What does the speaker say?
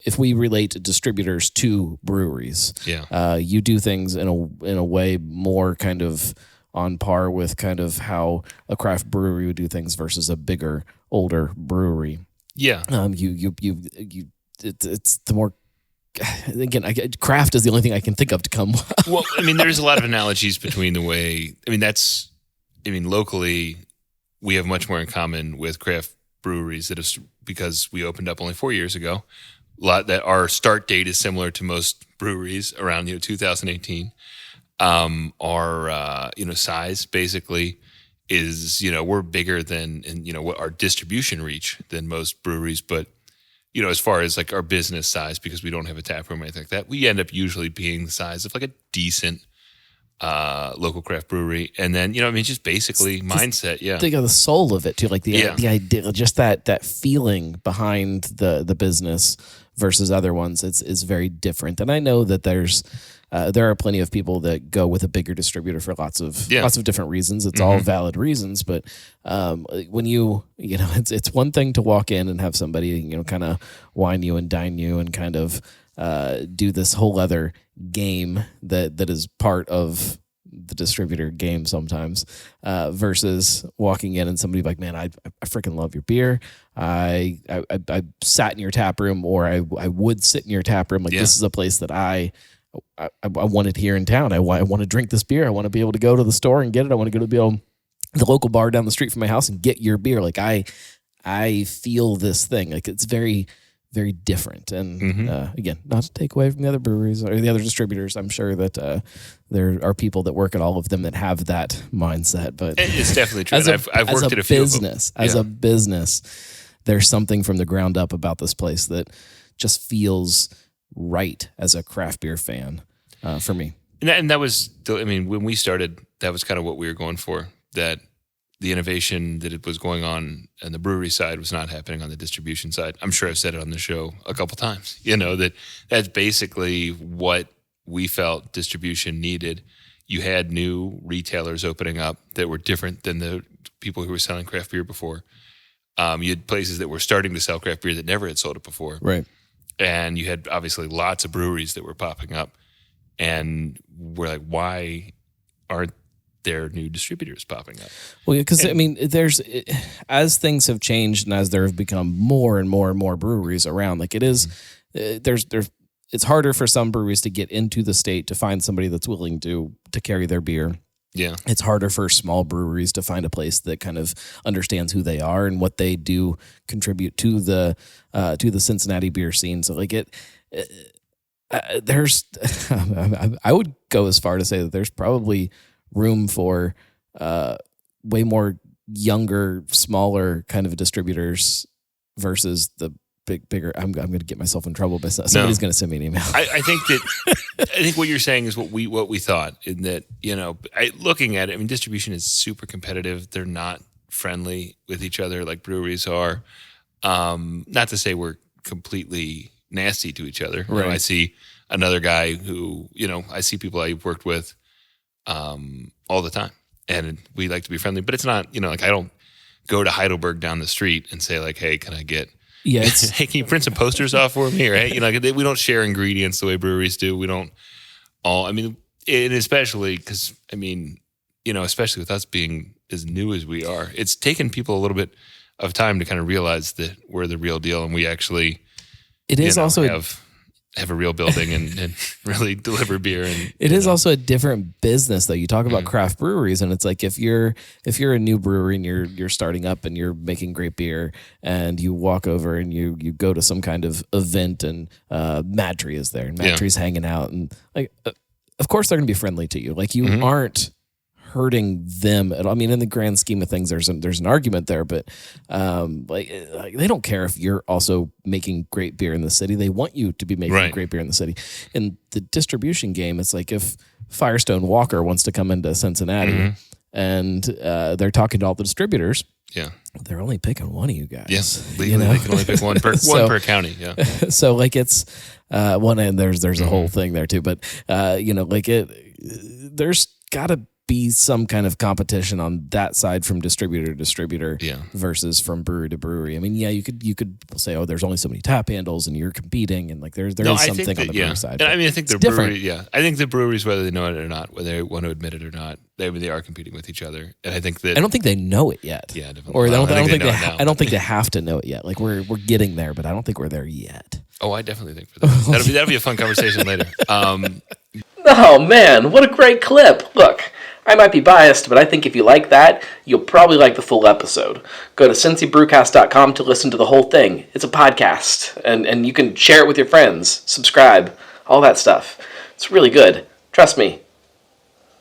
if we relate distributors to breweries, you do things in a way more kind of on par with kind of how a craft brewery would do things versus a bigger, older brewery. Yeah. It's the more, again, craft is the only thing I can think of to come. Well, I mean, there's a lot of analogies between the way, locally, we have much more in common with craft breweries because we opened up only 4 years ago. A lot that our start date is similar to most breweries around 2018. Our size basically is we're bigger than what our distribution reach than most breweries, but as far as like our business size, because we don't have a tap room or anything like that, we end up usually being the size of like a decent local craft brewery. And then just basically mindset. Yeah, think of the soul of it too, like the idea, just that feeling behind the business versus other ones is very different. And I know that there are plenty of people that go with a bigger distributor for lots of different reasons. It's all valid reasons, but when it's one thing to walk in and have somebody kind of wine you and dine you and kind of do this whole other game that is part of the distributor game sometimes, versus walking in and somebody like, man, I freaking love your beer. I sat in your tap room, or I would sit in your tap room. This is a place that I wanted here in town. I want to drink this beer. I want to be able to go to the store and get it. I want to go to the local bar down the street from my house and get your beer. Like I feel this thing. Like it's very, very different. And again, not to take away from the other breweries or the other distributors. I'm sure that there are people that work at all of them that have that mindset. But it's definitely true. I've worked at a few business. As a business, there's something from the ground up about this place that just feels right as a craft beer fan for me. And that was, when we started, that was kind of what we were going for, that the innovation that it was going on the brewery side was not happening on the distribution side. I'm sure I've said it on the show a couple times, that's basically what we felt distribution needed. You had new retailers opening up that were different than the people who were selling craft beer before. You had places that were starting to sell craft beer that never had sold it before. Right. And you had obviously lots of breweries that were popping up, and we're like, why aren't there new distributors popping up? Well, because there's, as things have changed and as there have become more and more and more breweries around, like it is, it's harder for some breweries to get into the state to find somebody that's willing to carry their beer. Yeah. It's harder for small breweries to find a place that kind of understands who they are and what they do contribute to the Cincinnati beer scene. So like there's, I would go as far to say that there's probably room for way more younger, smaller kind of distributors versus the bigger. I'm going to get myself in trouble, but somebody's going to send me an email. I think what you're saying is what we thought, in that looking at it, distribution is super competitive. They're not friendly with each other like breweries are. Not to say we're completely nasty to each other. Right. I see another guy who I see people I've worked with all the time, and we like to be friendly. But it's not I don't go to Heidelberg down the street and say like, hey, can I get hey, can you print some posters off for me? Right? We don't share ingredients the way breweries do. We don't all. And especially because especially with us being as new as we are, it's taken people a little bit of time to kind of realize that we're the real deal, and we actually have a real building and really deliver beer. And it is also a different business, though. You talk about craft breweries, and it's like if you're a new brewery and you're starting up and you're making great beer, and you walk over and you go to some kind of event, and Madry is there, and Madry's hanging out, and like of course they're going to be friendly to you. Like you aren't hurting them at all. In the grand scheme of things, there's an argument there, but like they don't care if you're also making great beer in the city. They want you to be making great beer in the city. In the distribution game, it's like if Firestone Walker wants to come into Cincinnati and they're talking to all the distributors. Yeah, they're only picking one of you guys. Yes, legally they can only pick one per county. Yeah. So like it's one, and there's a whole thing there too. But there's gotta be some kind of competition on that side from distributor to distributor versus from brewery to brewery. I mean, yeah, you could say, oh, there's only so many tap handles and you're competing, and like there is something on the brewery side. And I mean, I think the brewery, I think the breweries, whether they know it or not, whether they want to admit it or not, they are competing with each other. And I think that I don't think they know it yet. Yeah, definitely. Or I don't think they have to know it yet. Like we're getting there, but I don't think we're there yet. Oh, I definitely think for that. That'll be a fun conversation later. Oh man, what a great clip! Look, I might be biased, but I think if you like that, you'll probably like the full episode. Go to cincybrewcast.com to listen to the whole thing. It's a podcast, and you can share it with your friends, subscribe, all that stuff. It's really good. Trust me,